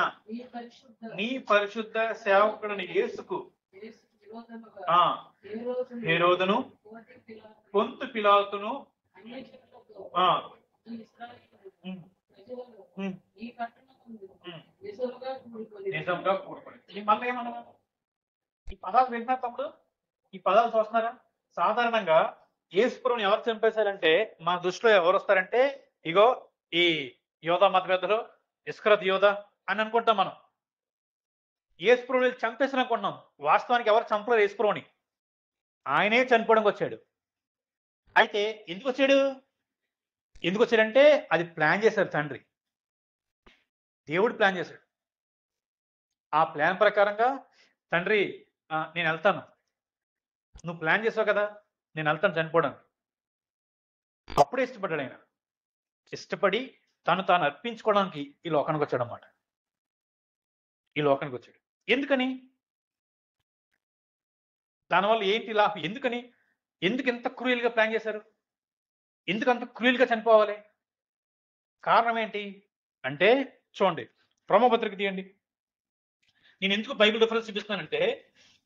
నీ పరిశుద్ధ సేవకుడిని యేసుకు హేరోదును పొంతు పిలాతును నిజంగా కూడుకొని. మళ్ళీ ఏమన్నా ఈ పదాలు వింటున్నారు తమ్ముడు, ఈ పదాలు చూస్తున్నారా? సాధారణంగా యేసుప్రభుని ఎవరు చంపేశారంటే మన దృష్టిలో ఎవరు వస్తారంటే, ఇగో ఈ యోధా మత పెద్దలు, ఇస్కరత్ యోధా అని అనుకుంటాం మనం. యేసుప్రభుని చంపేసారు అనుకుంటున్నాం. వాస్తవానికి ఎవరు చంపలేదు యేసుప్రభుని, ఆయనే చనిపోవడానికి వచ్చాడు. అయితే ఎందుకు వచ్చాడంటే అది ప్లాన్ చేశారు తండ్రి, దేవుడు ప్లాన్ చేశాడు. ఆ ప్లాన్ ప్రకారంగా తండ్రి, నేను వెళ్తాను, నువ్వు ప్లాన్ చేసావు కదా, నేను వెళ్తాను చనిపోవడానికి. అప్పుడే ఇష్టపడ్డాడు ఆయన. ఇష్టపడి తాను అర్పించుకోవడానికి ఈ లోకానికి వచ్చాడు అన్నమాట. ఈ లోకానికి వచ్చాడు. ఎందుకని? దానివల్ల ఏంటి లాభం? ఎందుకు ఇంత క్రూయల్గా ప్లాన్ చేశారు? ఎందుకు అంత క్రూయల్గా చనిపోవాలి? కారణం ఏంటి అంటే చూడండి, రోమాపత్రిక తీయండి. నేను ఎందుకు బైబిల్ రిఫరెన్స్ చూపిస్తున్నానంటే,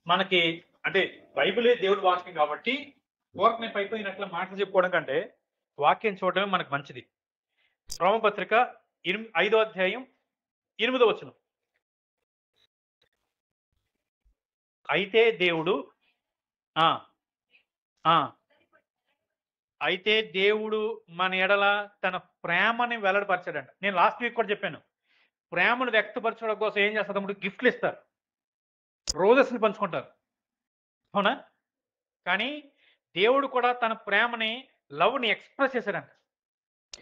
మనకి అంటే బైబిలే దేవుడి వాక్యం కాబట్టి ఓరకు నేను పైపోయినట్ల మాటలు చెప్పుకోవడం కంటే వాక్యం చూడటమే మనకు మంచిది. రోమపత్రిక 5వ అధ్యాయం 8వ వచనం. అయితే దేవుడు మన ఎడల తన ప్రేమని వెల్లడిపరచాడంట. నేను లాస్ట్ వీక్ కూడా చెప్పాను, ప్రేమను వ్యక్తపరచడం కోసం ఏం చేస్తారు తమ్ముడు? గిఫ్ట్లు ఇస్తారు, రోజెస్ని పంచుకుంటారు, అవునా? కానీ దేవుడు కూడా తన ప్రేమని, లవ్ని ఎక్స్ప్రెస్ చేశాడంట.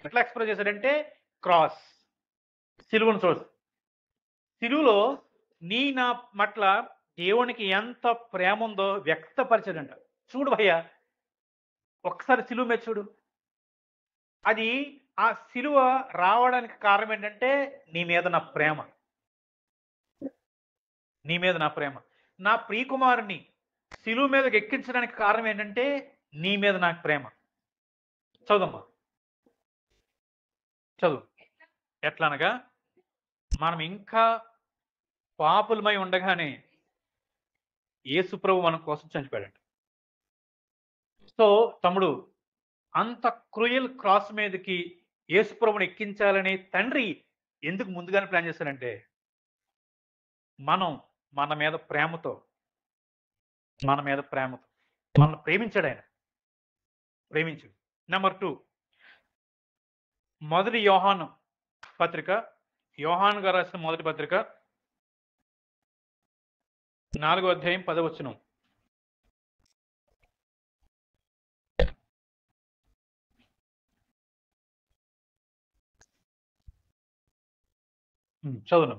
ఎట్లా ఎక్స్ప్రెస్ చేశాడంటే క్రాస్, సిలువను చూసి, సిలువలో నా పట్ల దేవునికి ఎంత ప్రేమ ఉందో వ్యక్తపరిచాడంట. చూడు భయ్యా, ఒక్కసారి సిలువ మీద చూడు. అది ఆ సిలువ రావడానికి కారణం ఏంటంటే నీ మీద నా ప్రేమ, నా ప్రియకుమారుని సిలువ మీదకి ఎక్కించడానికి కారణం ఏంటంటే నీ మీద నాకు ప్రేమ. చదువు. ఎట్లా అనగా, మనం ఇంకా పాపులమై ఉండగానే యేసుప్రభు మన కోసం చనిపోయాడంట. సో తమ్ముడు, అంత క్రూయల్ క్రాస్ మీదకి యేసుప్రభుని ఎక్కించాలని తండ్రి ఎందుకు ముందుగానే ప్లాన్ చేశారంటే, మన మీద ప్రేమతో మనల్ని ప్రేమించాడు ఆయన. ప్రేమించు. నెంబర్ 2 మొదటి యోహాను పత్రిక, యోహాను గారు రాసిన మొదటి పత్రిక 4వ అధ్యాయం 10వ వచనం. చదువు.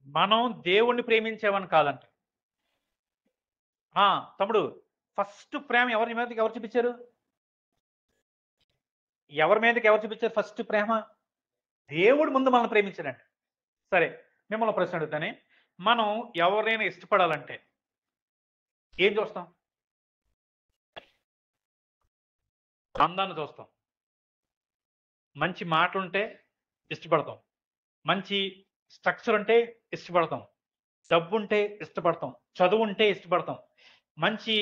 మనం దేవుణ్ణి ప్రేమించేవని కాదంట. తమ్ముడు, ఫస్ట్ ప్రేమ ఎవరి మీదకి ఎవరు చూపించారు? ఎవరి మీదకి ఎవరు చూపించారు ఫస్ట్ ప్రేమ? దేవుడు ముందు మనల్ని ప్రేమించాడంట. సరే, మిమ్మల్ని ప్రశ్న అడుగుతానే, మనం ఎవరైనా ఇష్టపడాలంటే ఏం చూస్తాం? అందాన్ని చూస్తాం, మంచి మాటలుంటే ఇష్టపడతాం, మంచి స్ట్రక్చర్ ఉంటే ఇష్టపడతాం, డబ్బు ఉంటే ఇష్టపడతాం, చదువు ఉంటే ఇష్టపడతాం, మంచి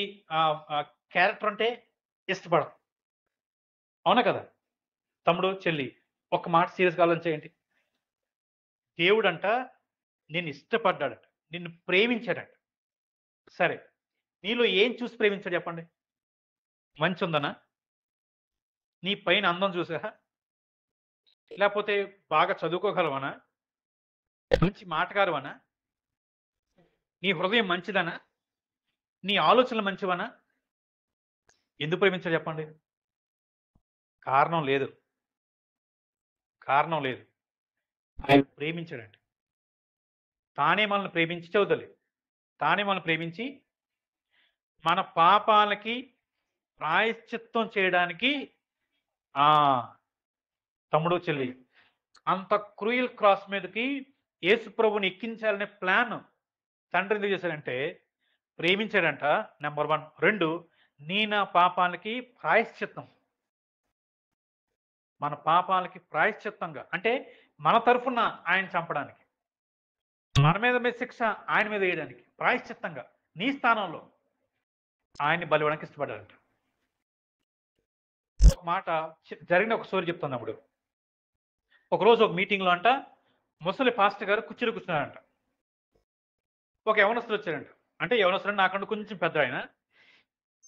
క్యారెక్టర్ ఉంటే ఇష్టపడతాం. అవునా కదా తమ్ముడు, చెల్లి? ఒక మాట సీరియస్గా ఆలోచించేయండి. దేవుడంట నిన్ను ఇష్టపడ్డాడట, నిన్ను ప్రేమించాడట. సరే, నీలో ఏం చూసి ప్రేమించాడు చెప్పండి? మంచి ఉందనా? నీ పైన అందం చూసా? లేకపోతే బాగా చదువుకోగలవనా? మంచి మాటగారువనా? నీ హృదయం మంచిదనా? నీ ఆలోచనలు మంచివనా? ఎందుకు ప్రేమించాడు చెప్పండి? కారణం లేదు. కారణం లేదు. ఆయన ప్రేమించాడంట. తానే మనల్ని ప్రేమించి చదువుతలే, తానే మనల్ని ప్రేమించి మన పాపాలకి ప్రాయశ్చిత్తం చేయడానికి తమ్ముడు, చెల్లి, అంత క్రూయల్ క్రాస్ మీదకి యేసు ప్రభుని ఎక్కించాలనే ప్లాన్ తండ్రి ఎందుకు చేశాడంటే ప్రేమించాడంట. నెంబర్ 1. 2, నీ నా పాపాలకి ప్రాయశ్చిత్తం. మన పాపాలకి ప్రాయశ్చిత్తంగా అంటే మన తరఫున ఆయన చంపడానికి, మన మీద శిక్ష ఆయన మీద వేయడానికి ప్రాయశ్చిత్తంగా నీ స్థానంలో ఆయన్ని బలివ్వడానికి ఇష్టపడ్డాడంట. ఒక మాట జరిగిన ఒక స్టోరీ చెప్తాను. అప్పుడు ఒకరోజు ఒక మీటింగ్లో అంట ముసలి పాస్టర్ గారు కుర్చీలో కూర్చున్నారంట. ఒక యవనస్తుడు వచ్చారంట. అంటే యవనస్తుడు నాకంటే కొంచెం పెద్ద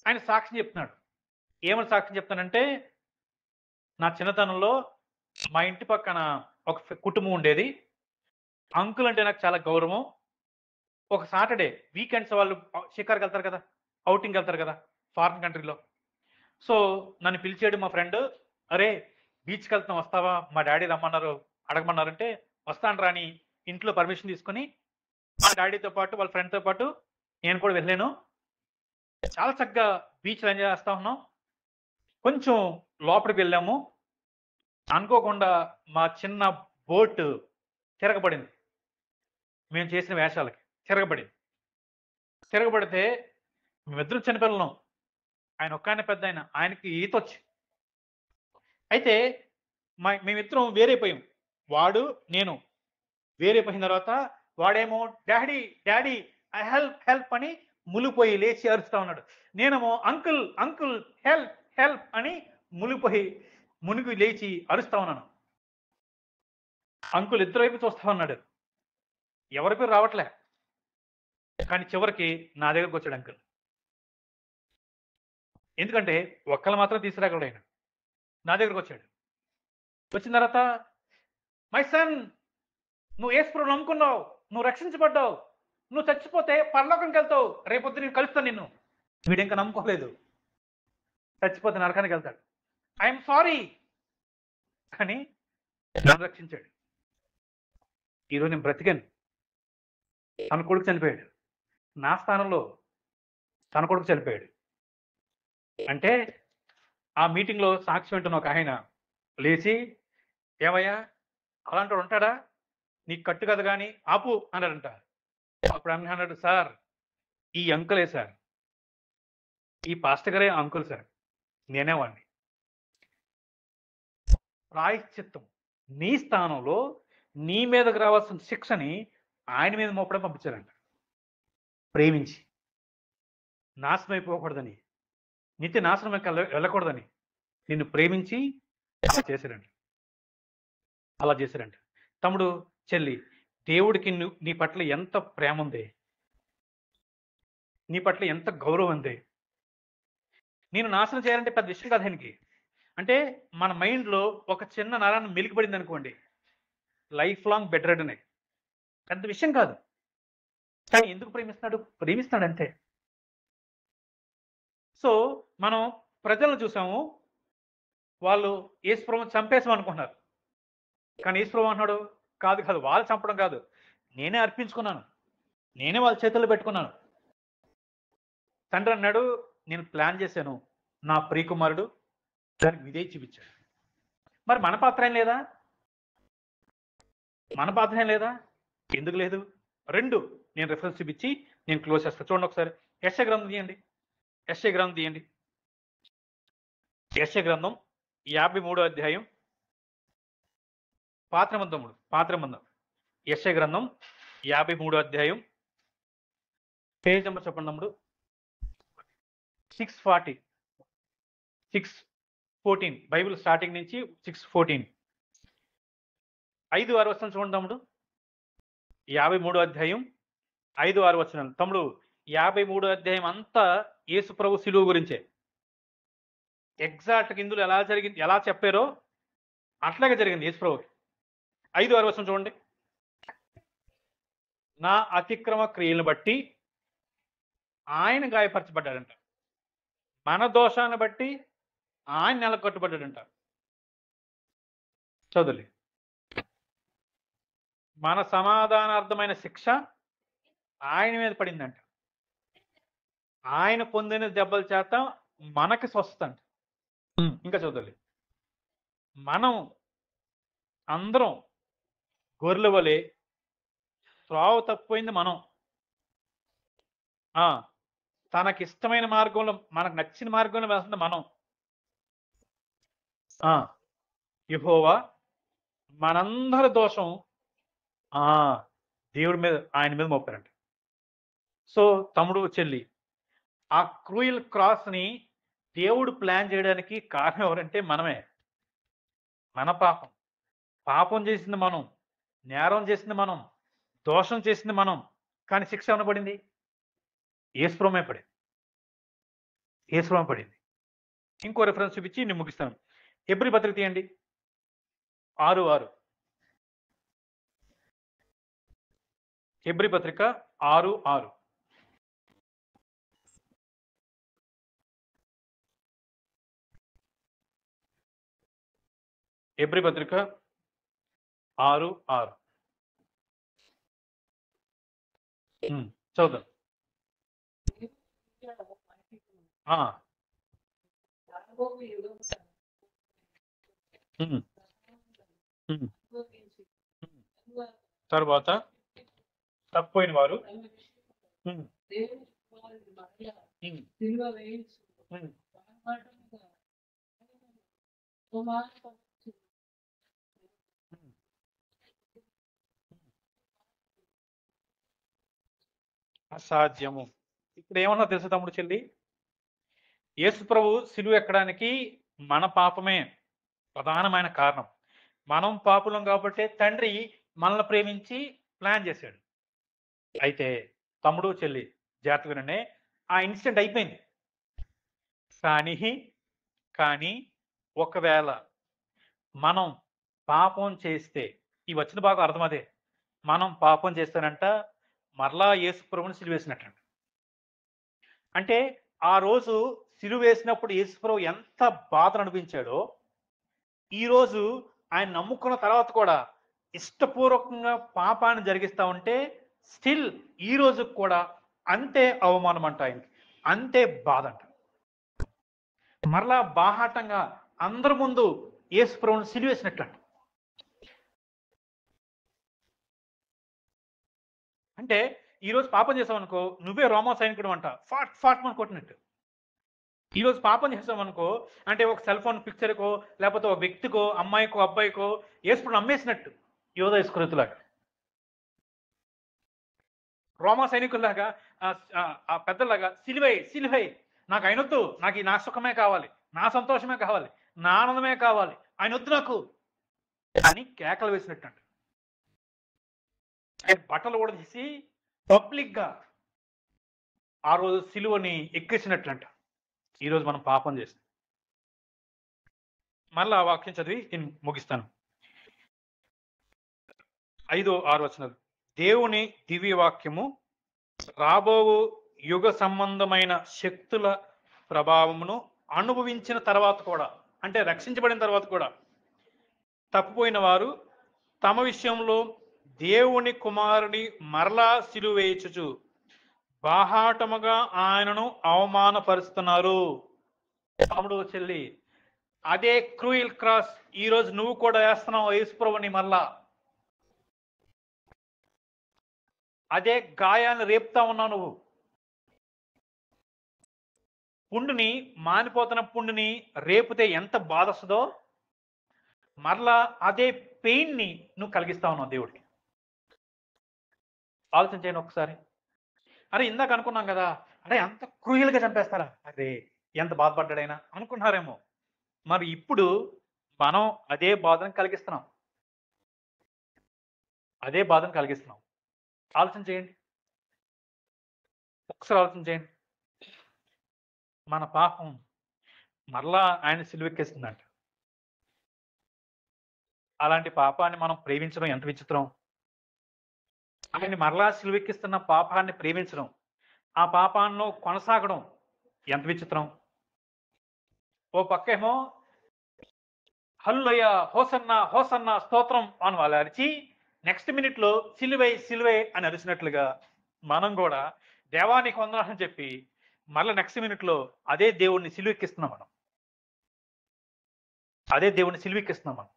ఆయన సాక్ష్యం చెప్తున్నాడు. ఏమని సాక్ష్యం చెప్తానంటే, నా చిన్నతనంలో మా ఇంటి పక్కన ఒక కుటుంబం ఉండేది. అంకుల్ అంటే నాకు చాలా గౌరవం. ఒక సాటర్డే వీకెండ్స్ వాళ్ళు షికార్కి వెళ్తారు కదా, అవుటింగ్ వెళ్తారు కదా ఫారిన్ కంట్రీలో. సో నన్ను పిలిచాడు మా ఫ్రెండ్. అరే, బీచ్కి వెళ్తాం, వస్తావా? మా డాడీ రమ్మన్నారు, అడగమన్నారంటే వస్తాను రాని ఇంట్లో పర్మిషన్ తీసుకొని మా డాడీతో పాటు వాళ్ళ ఫ్రెండ్తో పాటు నేను కూడా వెళ్ళాను. చాలా చక్కగా బీచ్లో ఎంజాయ్ చేస్తా ఉన్నాం. కొంచెం లోపలికి వెళ్ళాము. అనుకోకుండా మా చిన్న బోట్ తిరగబడింది. మేము చేసిన వేషాలకి తిరగబడింది. తిరగబడితే మేమిద్దరం చిన్నపిల్లలం. ఆయన ఒక్కనే పెద్ద ఆయనకి ఈత వచ్చి. అయితే మేమిద్దరం వేరైపోయాం. వాడు నేను వేరైపోయిన తర్వాత వాడేమో daddy daddy I help help అని ములిపోయి లేచి అరుస్తా ఉన్నాడు. నేనేమో అంకుల్ అంకుల్ హెల్ప్ హెల్ప్ అని మునిగిపోయి మునిగి లేచి అరుస్తా ఉన్నాను. అంకుల్ ఇద్దరు వైపు చూస్తా ఉన్నాడు. ఎవరి పేరు రావట్లే. కానీ చివరికి నా దగ్గరకు వచ్చాడు అంకుల్. ఎందుకంటే ఒక్కళ్ళు మాత్రం తీసుకురాగలడు ఆయన. నా దగ్గరకు వచ్చాడు. వచ్చిన తర్వాత, మై సన్, నువ్వు యేసుప్రభువుని నమ్ముకున్నావు, నువ్వు రక్షించబడ్డావు, నువ్వు చచ్చిపోతే పరలోకంకి వెళ్తావు, రేపొద్దు నేను కలుస్తాను నిన్ను. వీడు ఇంకా నమ్ముకోలేదు, చచ్చిపోతే నరకానికి వెళ్తాడు. ఐఎమ్ సారీ అని నన్ను రక్షించాడు. ఈరోజు నేను బ్రతికాను. తన కొడుకు చనిపోయాడు, నా స్థానంలో తన కొడుకు చనిపోయాడు. అంటే ఆ మీటింగ్లో సాక్షి వింటున్న ఒక ఆయన లేచి, ఏమయ్యా అలాంటి వాడు ఉంటాడా, నీకు కట్టు కదా కానీ ఆపు అన్నాడంట. అప్పుడు అన్నాడు, సార్ ఈ అంకులే సార్, ఈ పాస్టర్ గారే అంకుల్ సార్, నేనే వాడిని. ప్రాయశ్చిత్తం నీ స్థానంలో నీ మీదకు రావాల్సిన శిక్షని ఆయన మీద మోపడం పంపించారంట. ప్రేమించి నాశనం అయిపోకూడదని, నిత్య నాశనం వెళ్ళకూడదని నిన్ను ప్రేమించి అలా చేశారంట. అలా చేశారంట. తమ్ముడు, చెల్లి, దేవుడికి నీ పట్ల ఎంత ప్రేమ ఉంది, నీ పట్ల ఎంత గౌరవం ఉంది. నేను నాశనం చేయాలంటే పెద్ద విషయం కాదు ఆయనకి. అంటే మన మైండ్లో ఒక చిన్న నరాన్ని మెలికిపడింది అనుకోండి, లైఫ్ లాంగ్ బెడ్ రెడ్ అనేది పెద్ద విషయం కాదు. కానీ ఎందుకు ప్రేమిస్తున్నాడు? ప్రేమిస్తున్నాడు అంతే. సో మనం ప్రజలను చూసాము, వాళ్ళు యేసుప్రభుని చంపేసాం అనుకుంటున్నారు. కానీ యేసుప్రభు అంటున్నాడు, కాదు కాదు, వాళ్ళు చంపడం కాదు, నేనే అర్పించుకున్నాను, నేనే వాళ్ళ చేతుల్లో పెట్టుకున్నాను. తండ్రి అన్నాడు, నేను ప్లాన్ చేశాను, నా ప్రియకుమారుడు దానికి విధేయ చూపించాడు. మరి మన పాత్ర ఏం లేదా? మన పాత్ర ఏం లేదా? ఎందుకు లేదు? రెండు నేను రెఫరెన్స్ చూపించి నేను క్లోజ్ చేస్తాను. చూడండి ఒకసారి, యెషయా గ్రంథం తీయండి. యెషయా గ్రంథం తీయండి. యెషయా గ్రంథం 53వ అధ్యాయం. పాత నిబంధన యెషయా గ్రంథం 53వ అధ్యాయం, పేజ్ నెంబర్ చెప్పండి తమ్ముడు. 614 6:14 బైబిల్ స్టార్టింగ్ నుంచి 6:14 5-6 వచనం చూడండి తమ్ముడు. 53వ అధ్యాయం 5-6 వచనాలు. తమ్ముడు 53వ అధ్యాయం అంతా యేసు ప్రభు శిలువ గురించే. ఎగ్జాక్ట్ ఇందులో ఎలా జరిగింది, ఎలా చెప్పారో అట్లాగే జరిగింది యేసు ప్రభుకి. 5-6 వచనం చూడండి. నా అతిక్రమ క్రియలను బట్టి ఆయన గాయపరచబడ్డాడంట, మన దోషాన్ని బట్టి ఆయన నెలకొట్టబడ్డాడంట. చదువులే. మన సమాధానార్థమైన శిక్ష ఆయన మీద పడిందంట, ఆయన పొందిన దెబ్బల చేత మనకి స్వస్థత అంట. ఇంకా చదువులే. మనం అందరం గొర్రెల వలె త్రోవ తప్పిపోయింది మనం. తనకిష్టమైన మార్గంలో, మనకు నచ్చిన మార్గంలో వెళ్తుంది మనం. యెహోవా మనందరి దోషం దేవుడి మీద, ఆయన మీద మోపారంట. సో తమ్ముడు చెల్లి, ఆ క్రూయల్ క్రాస్ ని దేవుడు ప్లాన్ చేయడానికి కారణం ఎవరంటే మనమే. మన పాపం చేసింది మనం, నేరం చేసింది మనం, దోషం చేసింది మనం. కానీ శిక్ష ఏమైనా పడింది? యేసుప్రభుమే పడింది. యేసుప్రభుమే పడింది. ఇంకో రిఫరెన్స్ చూపించి నేను ముగిస్తాను. హెబ్రీ పత్రిక తీయండి 6:6. హెబ్రీ పత్రిక 6:6. హెబ్రీ పత్రిక 6:6 చదువుదాం. తర్వాత తప్పిపోయిన వారు అసాధ్యము. ఇప్పుడు ఏమన్నా తెలుసా తమ్ముడు చెల్లి? యేసు ప్రభు సిలువ ఎక్కడానికి మన పాపమే ప్రధానమైన కారణం. మనం పాపులం కాబట్టి తండ్రి మనల్ని ప్రేమించి ప్లాన్ చేశాడు. అయితే తమ్ముడు చెల్లి జాగ్రత్తగానే, ఆ ఇన్సిడెంట్ అయిపోయింది. కానీ ఒకవేళ మనం పాపం చేస్తే, ఈ వచ్చిన బాగా అర్థమదే, మనం పాపం చేస్తానంట మరలా యేసు ప్రభుని సిలువేసినట్టంట. అంటే ఆ రోజు సిలువ వేసినప్పుడు యేసు ప్రభు ఎంత బాధను అనిపించాడో, ఈరోజు ఆయన నమ్ముకున్న తర్వాత కూడా ఇష్టపూర్వకంగా పాపాన్ని జరిగిస్తా ఉంటే స్టిల్ ఈ రోజు కూడా అంతే అవమానం అంట, ఆయనకి అంతే బాధ అంట. మరలా బాహాటంగా అందరి ముందు యేసు ప్రభువుని సిలువేసినట్లంట. అంటే ఈరోజు పాపం చేసామనుకో, నువ్వే రోమా సైనికుడు అంట, ఫాట్ మన కొట్టినట్టు. ఈరోజు పాపం చేసామనుకో, అంటే ఒక సెల్ ఫోన్ పిక్చర్కో, లేకపోతే ఒక వ్యక్తికో, అమ్మాయికో అబ్బాయికో యేసుప్రభుని అమ్మేసినట్టు, యోధ ఇస్కరియోతులాగా, రోమా సైనికుల్లాగా, ఆ పెద్దలాగా సిలువై నాకు ఆయనొద్దు, నాకు నా సుఖమే కావాలి, నా సంతోషమే కావాలి, నా ఆనందమే కావాలి, ఆయన వద్దు నాకు అని కేకలు వేసినట్టు అంట. ఆయన బట్టలు కూడా తీసి పబ్లిక్ గా ఆ రోజు సిలువని ఎక్కేసినట్లంట. ఈరోజు మనం పాపం చేస్తాం. మళ్ళా ఆ వాక్యం చదివి నేను ముగిస్తాను. 5, 6 వచనాలు. దేవుని దివ్య వాక్యము రాబో యుగ సంబంధమైన శక్తుల ప్రభావమును అనుభవించిన తర్వాత కూడా, అంటే రక్షించబడిన తర్వాత కూడా తప్పిపోయిన వారు తమ విషయంలో దేవుని కుమారుని మరలా సిలువేయుచు బాహాటముగా ఆయనను అవమానపరుస్తున్నారు. తమ్ముడు చెల్లి, అదే క్రూయల్ క్రాస్ ఈ రోజు నువ్వు కూడా వేస్తున్నావు యేసుప్రభుని. మరలా అదే గాయాన్ని రేపుతా ఉన్నావు నువ్వు. పుండుని, మానిపోతున్న పుండుని రేపితే ఎంత బాధ వస్తుందో మరలా అదే పెయిన్ ని నువ్వు కలిగిస్తా ఉన్నావు దేవుడికి. ఆలోచన చేయండి ఒకసారి. అరే ఇందాక అనుకున్నాం కదా, అరే అంత క్రూయల్గా చంపేస్తారా, అరే ఎంత బాధపడ్డాడైనా అనుకున్నారేమో. మరి ఇప్పుడు మనం అదే బాధను కలిగిస్తున్నాం. అదే బాధను కలిగిస్తున్నాం. ఆలోచన చేయండి, ఒకసారి ఆలోచన చేయండి. మన పాపం మరలా ఆయన సిలువెక్కేస్తుందంట. అలాంటి పాపాన్ని మనం ప్రేమించడం ఎంత విచిత్రం. ఆయన్ని మరలా సిలువెక్కిస్తున్న పాపాన్ని ప్రేమించడం, ఆ పాపాన్ని కొనసాగడం ఎంత విచిత్రం. ఓ పక్కేమో హల్లెలూయా, హోసన్నా హోసన్నా స్తోత్రం అని వాళ్ళు అరిచి నెక్స్ట్ మినిట్ లో సిలువై సిలువై అని అరిచినట్లుగా మనం కూడా దేవానికి వందనాలని చెప్పి మళ్ళీ నెక్స్ట్ మినిట్ లో అదే దేవుడిని సిలువెక్కిస్తున్నాం. మనం అదే దేవుడిని సిలువెక్కిస్తున్నాం మనం.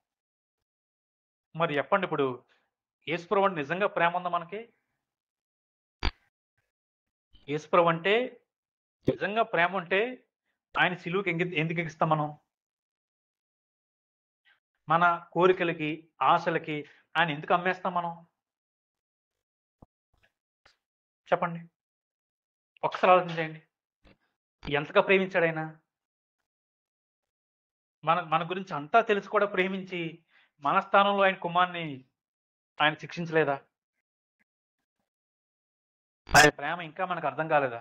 మరి చెప్పండి, ఇప్పుడు యేసుప్రభు అంటే నిజంగా ప్రేమ ఉందా మనకి? యేసుప్రభు అంటే నిజంగా ప్రేమ ఉంటే ఆయన సిలువకి ఎందుకు ఎక్కిస్తాం మనం? మన కోరికలకి, ఆశలకి ఆయన ఎందుకు అమ్మేస్తాం మనం? చెప్పండి, ఒకసారి ఆలోచించండి. ఎంతగా ప్రేమించాడు ఆయన? మన గురించి అంతా తెలిసి కూడా ప్రేమించి మన స్థానంలో ఆయన కుమారుని ఆయన శిక్షించలేదా? ఆయన ప్రేమ ఇంకా మనకు అర్థం కాలేదా?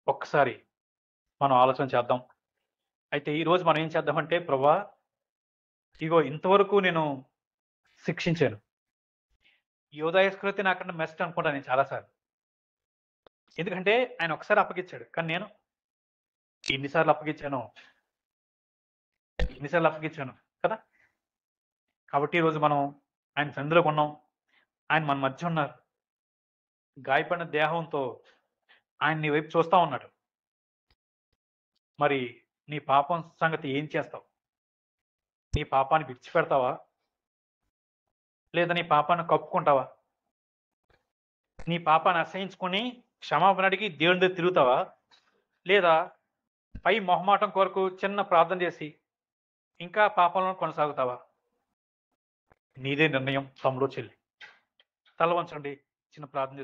ఒక్కసారి మనం ఆలోచన చేద్దాం. అయితే ఈరోజు మనం ఏం చేద్దామంటే, ప్రభువా ఇగో ఇంతవరకు నేను శిక్షించాను. యోధాయస్కృతి నాకన్నా మెస్ట్ అనుకుంటాను నేను చాలాసార్లు. ఎందుకంటే ఆయన ఒకసారి అప్పగించాడు, కానీ నేను ఎన్నిసార్లు అప్పగించాను కదా. కాబట్టి ఈరోజు మనం ఆయన సంధిలో ఉన్నాం. ఆయన మన మధ్య ఉన్నారు. గాయపడిన దేహంతో ఆయన నీ వైపు చూస్తా ఉన్నాడు. మరి నీ పాపం సంగతి ఏం చేస్తావు? నీ పాపాన్ని విడిచిపెడతావా, లేదా నీ పాపాన్ని కప్పుకుంటావా? నీ పాపాన్ని అసహించుకొని క్షమాపణ అడిగి దేవుని దగ్గర తిరుగుతావా, లేదా పై మొహమాటం కొరకు చిన్న ప్రార్థన చేసి ఇంకా పాపంలో కొనసాగుతావా? నీదే నిర్ణయం తమ్ముడు చెల్లి. తల వంచండి, చిన్న ప్రార్థన